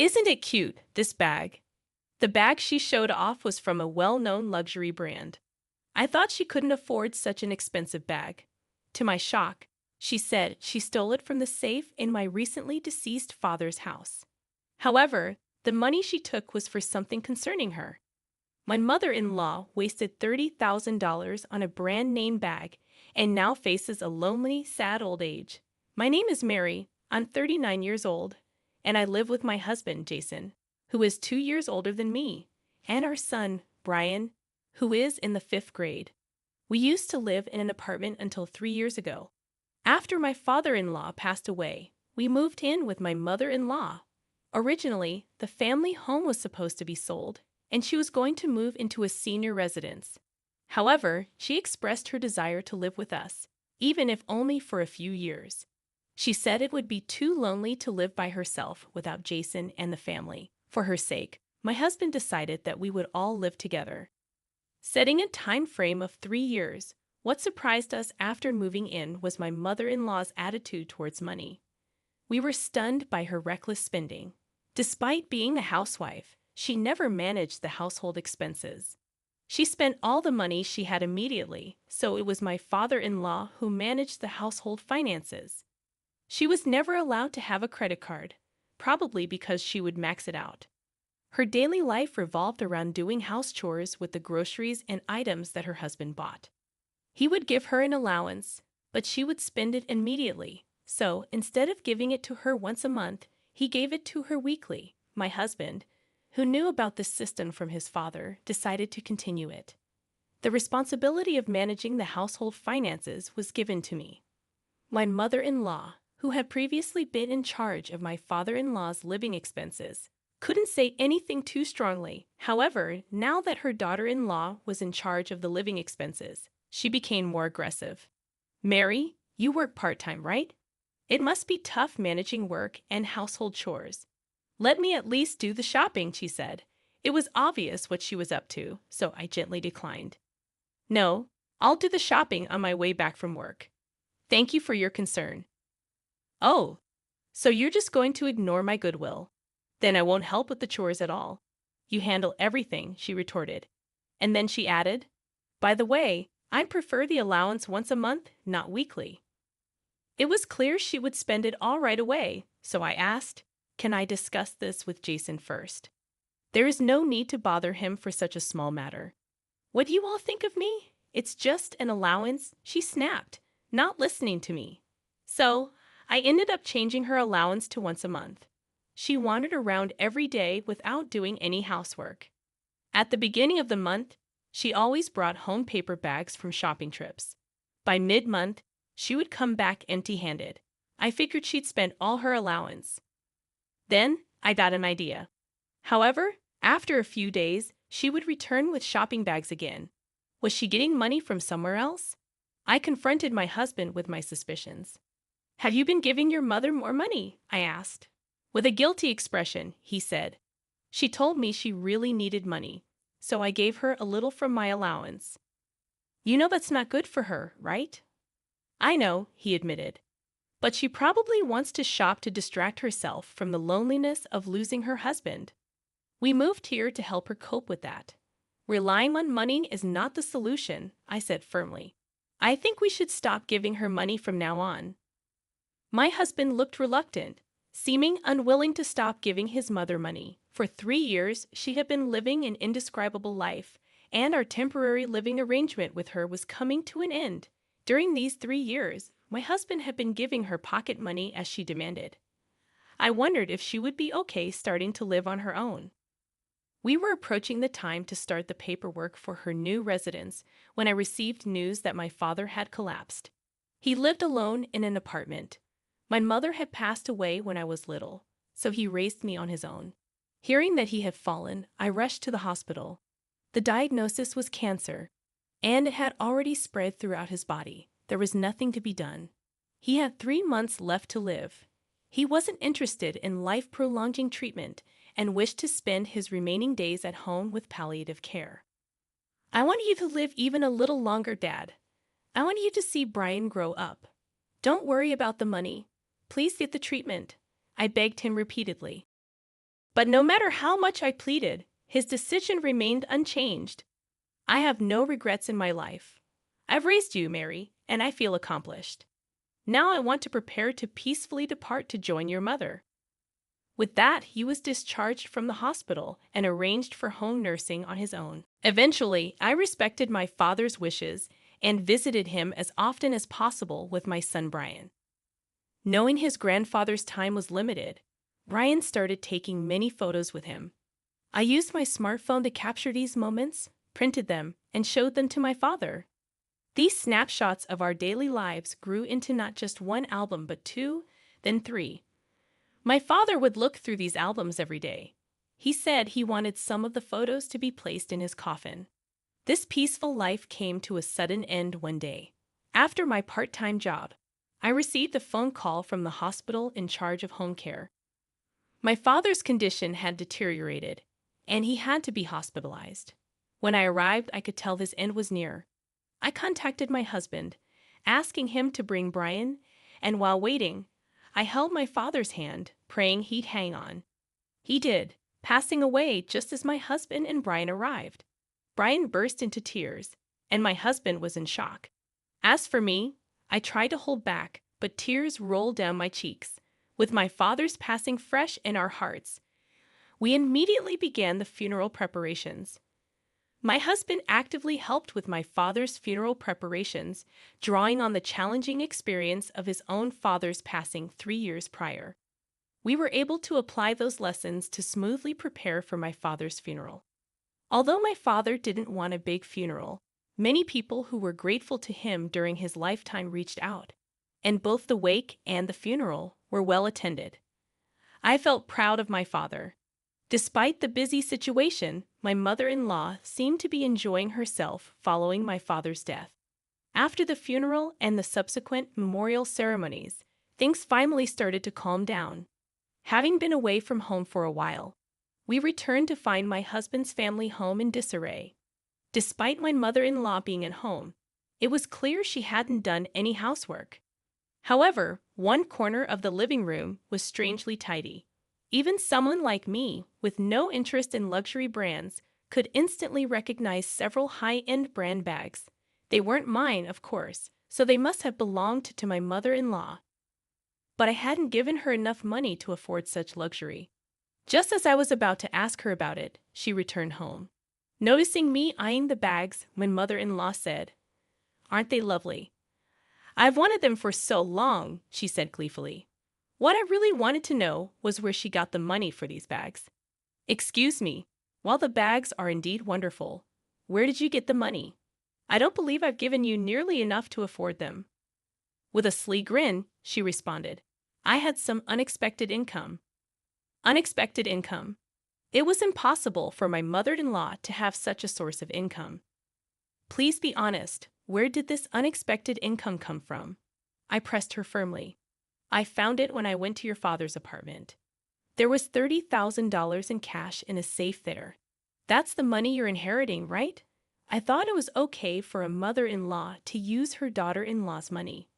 Isn't it cute, this bag? The bag she showed off was from a well-known luxury brand. I thought she couldn't afford such an expensive bag. To my shock, she said she stole it from the safe in my recently deceased father's house. However, the money she took was for something concerning her. My mother-in-law wasted $30,000 on a brand-name bag and now faces a lonely, sad old age. My name is Mary. I'm 39 years old, and I live with my husband, Jason, who is 2 years older than me, and our son, Brian, who is in the fifth grade. We used to live in an apartment until 3 years ago. After my father-in-law passed away, we moved in with my mother-in-law. Originally, the family home was supposed to be sold, and she was going to move into a senior residence. However, she expressed her desire to live with us, even if only for a few years. She said it would be too lonely to live by herself without Jason and the family. For her sake, my husband decided that we would all live together. Setting a time frame of 3 years, what surprised us after moving in was my mother-in-law's attitude towards money. We were stunned by her reckless spending. Despite being a housewife, she never managed the household expenses. She spent all the money she had immediately, so it was my father-in-law who managed the household finances. She was never allowed to have a credit card, probably because she would max it out. Her daily life revolved around doing house chores with the groceries and items that her husband bought. He would give her an allowance, but she would spend it immediately. So, instead of giving it to her once a month, he gave it to her weekly. My husband, who knew about this system from his father, decided to continue it. The responsibility of managing the household finances was given to me. My mother-in-law, who had previously been in charge of my father-in-law's living expenses, couldn't say anything too strongly. However, now that her daughter-in-law was in charge of the living expenses, she became more aggressive. "Mary, you work part-time, right? It must be tough managing work and household chores. Let me at least do the shopping," she said. It was obvious what she was up to, so I gently declined. "No, I'll do the shopping on my way back from work. Thank you for your concern." "Oh, so you're just going to ignore my goodwill? Then I won't help with the chores at all. You handle everything," she retorted. And then she added, "By the way, I prefer the allowance once a month, not weekly." It was clear she would spend it all right away, so I asked, "Can I discuss this with Jason first? There is no need to bother him for such a small matter." "What do you all think of me? It's just an allowance," she snapped, not listening to me. So, I ended up changing her allowance to once a month. She wandered around every day without doing any housework. At the beginning of the month, she always brought home paper bags from shopping trips. By mid-month, she would come back empty-handed. I figured she'd spent all her allowance. Then, I got an idea. However, after a few days, she would return with shopping bags again. Was she getting money from somewhere else? I confronted my husband with my suspicions. "Have you been giving your mother more money?" I asked. With a guilty expression, he said, "She told me she really needed money, so I gave her a little from my allowance." "You know that's not good for her, right?" "I know," he admitted. "But she probably wants to shop to distract herself from the loneliness of losing her husband. We moved here to help her cope with that. Relying on money is not the solution," I said firmly. "I think we should stop giving her money from now on." My husband looked reluctant, seeming unwilling to stop giving his mother money. For 3 years, she had been living an indescribable life, and our temporary living arrangement with her was coming to an end. During these 3 years, my husband had been giving her pocket money as she demanded. I wondered if she would be okay starting to live on her own. We were approaching the time to start the paperwork for her new residence when I received news that my father had collapsed. He lived alone in an apartment. My mother had passed away when I was little, so he raised me on his own. Hearing that he had fallen, I rushed to the hospital. The diagnosis was cancer, and it had already spread throughout his body. There was nothing to be done. He had 3 months left to live. He wasn't interested in life-prolonging treatment and wished to spend his remaining days at home with palliative care. "I want you to live even a little longer, Dad. I want you to see Brian grow up. Don't worry about the money. Please get the treatment," I begged him repeatedly. But no matter how much I pleaded, his decision remained unchanged. I have no regrets in my life. I've raised you, Mary, and I feel accomplished. Now I want to prepare to peacefully depart to join your mother. With that, he was discharged from the hospital and arranged for home nursing on his own. Eventually, I respected my father's wishes and visited him as often as possible with my son Brian. Knowing his grandfather's time was limited, Brian started taking many photos with him. I used my smartphone to capture these moments, printed them, and showed them to my father. These snapshots of our daily lives grew into not just one album but two, then three. My father would look through these albums every day. He said he wanted some of the photos to be placed in his coffin. This peaceful life came to a sudden end one day. After my part-time job, I received a phone call from the hospital in charge of home care. My father's condition had deteriorated, and he had to be hospitalized. When I arrived, I could tell his end was near. I contacted my husband, asking him to bring Brian, and while waiting, I held my father's hand, praying he'd hang on. He did, passing away just as my husband and Brian arrived. Brian burst into tears, and my husband was in shock. As for me, I tried to hold back, but tears rolled down my cheeks. With my father's passing fresh in our hearts, we immediately began the funeral preparations. My husband actively helped with my father's funeral preparations, drawing on the challenging experience of his own father's passing 3 years prior. We were able to apply those lessons to smoothly prepare for my father's funeral. Although my father didn't want a big funeral, many people who were grateful to him during his lifetime reached out, and both the wake and the funeral were well attended. I felt proud of my father. Despite the busy situation, my mother-in-law seemed to be enjoying herself following my father's death. After the funeral and the subsequent memorial ceremonies, things finally started to calm down. Having been away from home for a while, we returned to find my husband's family home in disarray. Despite my mother-in-law being at home, it was clear she hadn't done any housework. However, one corner of the living room was strangely tidy. Even someone like me, with no interest in luxury brands, could instantly recognize several high-end brand bags. They weren't mine, of course, so they must have belonged to my mother-in-law. But I hadn't given her enough money to afford such luxury. Just as I was about to ask her about it, she returned home. Noticing me eyeing the bags, my mother-in-law said, "Aren't they lovely?" "I've wanted them for so long," she said gleefully. What I really wanted to know was where she got the money for these bags. "Excuse me, while the bags are indeed wonderful, where did you get the money? I don't believe I've given you nearly enough to afford them." With a sly grin, she responded, "I had some unexpected income." Unexpected income. It was impossible for my mother-in-law to have such a source of income. "Please be honest, where did this unexpected income come from?" I pressed her firmly. "I found it when I went to your father's apartment. There was $30,000 in cash in a safe there. That's the money you're inheriting, right?" I thought it was okay for a mother-in-law to use her daughter-in-law's money.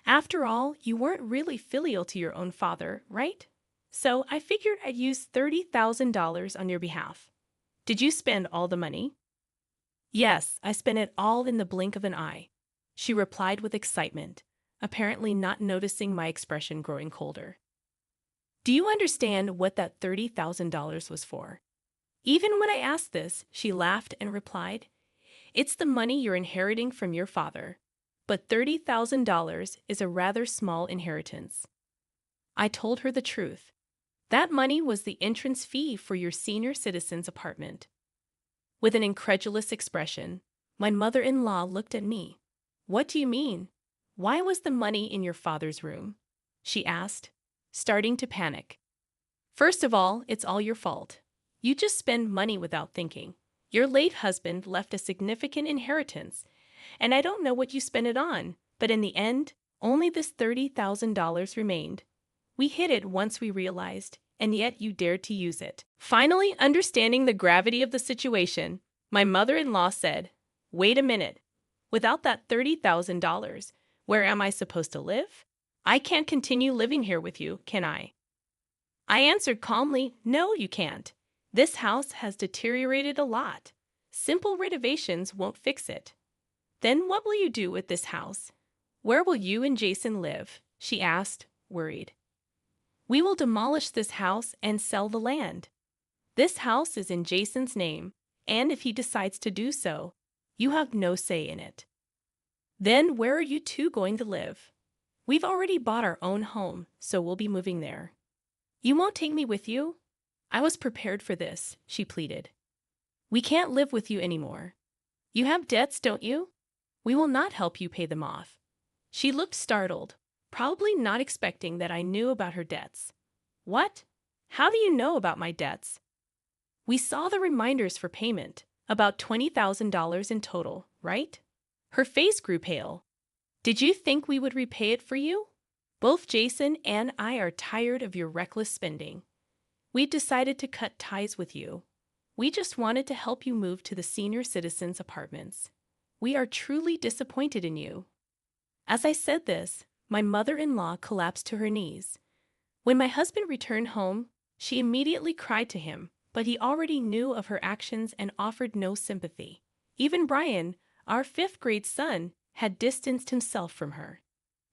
After all, you weren't really filial to your own father, right? So I figured I'd use $30,000 on your behalf. Did you spend all the money? "Yes, I spent it all in the blink of an eye," she replied with excitement, apparently not noticing my expression growing colder. "Do you understand what that $30,000 was for?" Even when I asked this, she laughed and replied, "It's the money you're inheriting from your father, but $30,000 is a rather small inheritance." I told her the truth. That money was the entrance fee for your senior citizen's apartment. With an incredulous expression, my mother-in-law looked at me. "What do you mean? Why was the money in your father's room?" she asked, starting to panic. "First of all, it's all your fault. You just spend money without thinking. Your late husband left a significant inheritance, and I don't know what you spent it on, but in the end, only this $30,000 remained. We hid it once we realized, and yet you dared to use it." Finally, understanding the gravity of the situation, my mother-in-law said, "Wait a minute. Without that $30,000, where am I supposed to live? I can't continue living here with you, can I?" I answered calmly, "No, you can't. This house has deteriorated a lot. Simple renovations won't fix it." "Then what will you do with this house? Where will you and Jason live?" she asked, worried. "We will demolish this house and sell the land. This house is in Jason's name, and if he decides to do so, you have no say in it." "Then where are you two going to live?" "We've already bought our own home, so we'll be moving there." "You won't take me with you?" "I was prepared for this," she pleaded. "We can't live with you anymore. You have debts, don't you? We will not help you pay them off." She looked startled, probably not expecting that I knew about her debts. "What? How do you know about my debts?" "We saw the reminders for payment, about $20,000 in total, right?" Her face grew pale. "Did you think we would repay it for you? Both Jason and I are tired of your reckless spending. We decided to cut ties with you. We just wanted to help you move to the senior citizens' apartments. We are truly disappointed in you." As I said this, my mother-in-law collapsed to her knees. When my husband returned home, she immediately cried to him, but he already knew of her actions and offered no sympathy. Even Brian, our fifth-grade son, had distanced himself from her.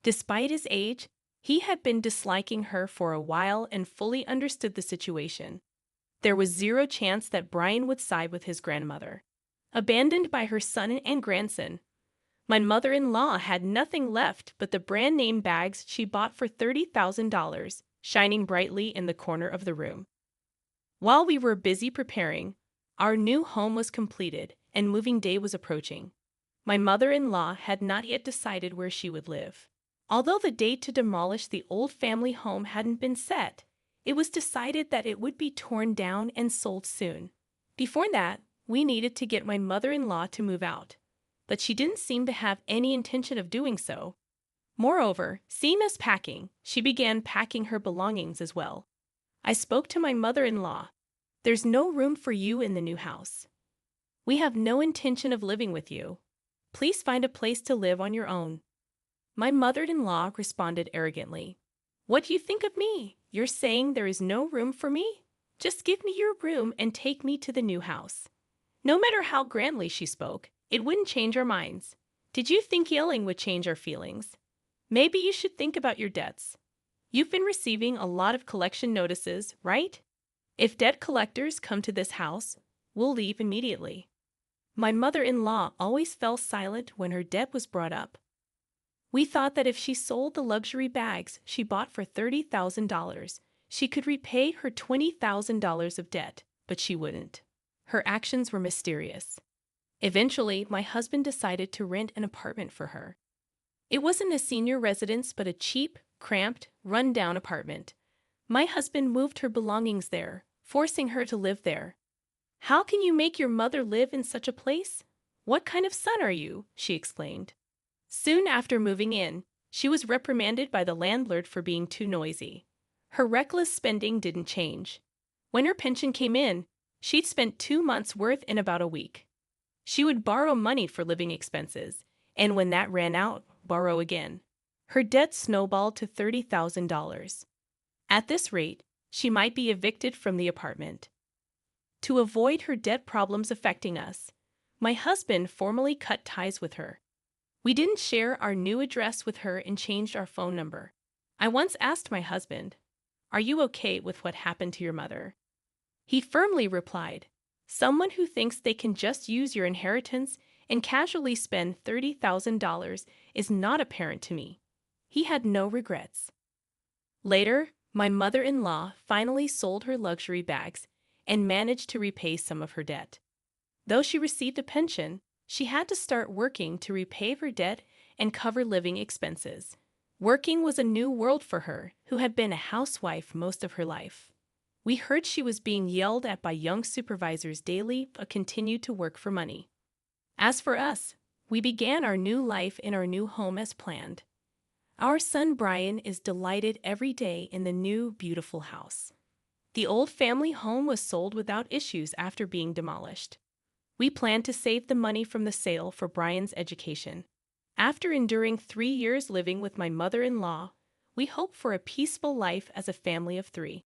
Despite his age, he had been disliking her for a while and fully understood the situation. There was zero chance that Brian would side with his grandmother. Abandoned by her son and grandson, my mother-in-law had nothing left but the brand-name bags she bought for $30,000, shining brightly in the corner of the room. While we were busy preparing, our new home was completed and moving day was approaching. My mother-in-law had not yet decided where she would live. Although the date to demolish the old family home hadn't been set, it was decided that it would be torn down and sold soon. Before that, we needed to get my mother-in-law to move out, but she didn't seem to have any intention of doing so. Moreover, seeing us packing, she began packing her belongings as well. I spoke to my mother-in-law. "There's no room for you in the new house. We have no intention of living with you. Please find a place to live on your own." My mother-in-law responded arrogantly, "What do you think of me? You're saying there is no room for me? Just give me your room and take me to the new house." No matter how grandly she spoke, it wouldn't change our minds. Did you think yelling would change our feelings? Maybe you should think about your debts. You've been receiving a lot of collection notices, right? If debt collectors come to this house, we'll leave immediately. My mother-in-law always fell silent when her debt was brought up. We thought that if she sold the luxury bags she bought for $30,000, she could repay her $20,000 of debt, but she wouldn't. Her actions were mysterious. Eventually, my husband decided to rent an apartment for her. It wasn't a senior residence, but a cheap, cramped, run-down apartment. My husband moved her belongings there, forcing her to live there. "How can you make your mother live in such a place? What kind of son are you?" she exclaimed. Soon after moving in, she was reprimanded by the landlord for being too noisy. Her reckless spending didn't change. When her pension came in, she'd spent 2 months' worth in about a week. She would borrow money for living expenses, and when that ran out, borrow again. Her debt snowballed to $30,000. At this rate, she might be evicted from the apartment. To avoid her debt problems affecting us, my husband formally cut ties with her. We didn't share our new address with her and changed our phone number. I once asked my husband, "Are you okay with what happened to your mother?" He firmly replied, "Someone who thinks they can just use your inheritance and casually spend $30,000 is not a parent to me." He had no regrets. Later, my mother-in-law finally sold her luxury bags and managed to repay some of her debt. Though she received a pension, she had to start working to repay her debt and cover living expenses. Working was a new world for her, who had been a housewife most of her life. We heard she was being yelled at by young supervisors daily but continued to work for money. As for us, we began our new life in our new home as planned. Our son Brian is delighted every day in the new, beautiful house. The old family home was sold without issues after being demolished. We plan to save the money from the sale for Brian's education. After enduring 3 years living with my mother-in-law, we hope for a peaceful life as a family of 3.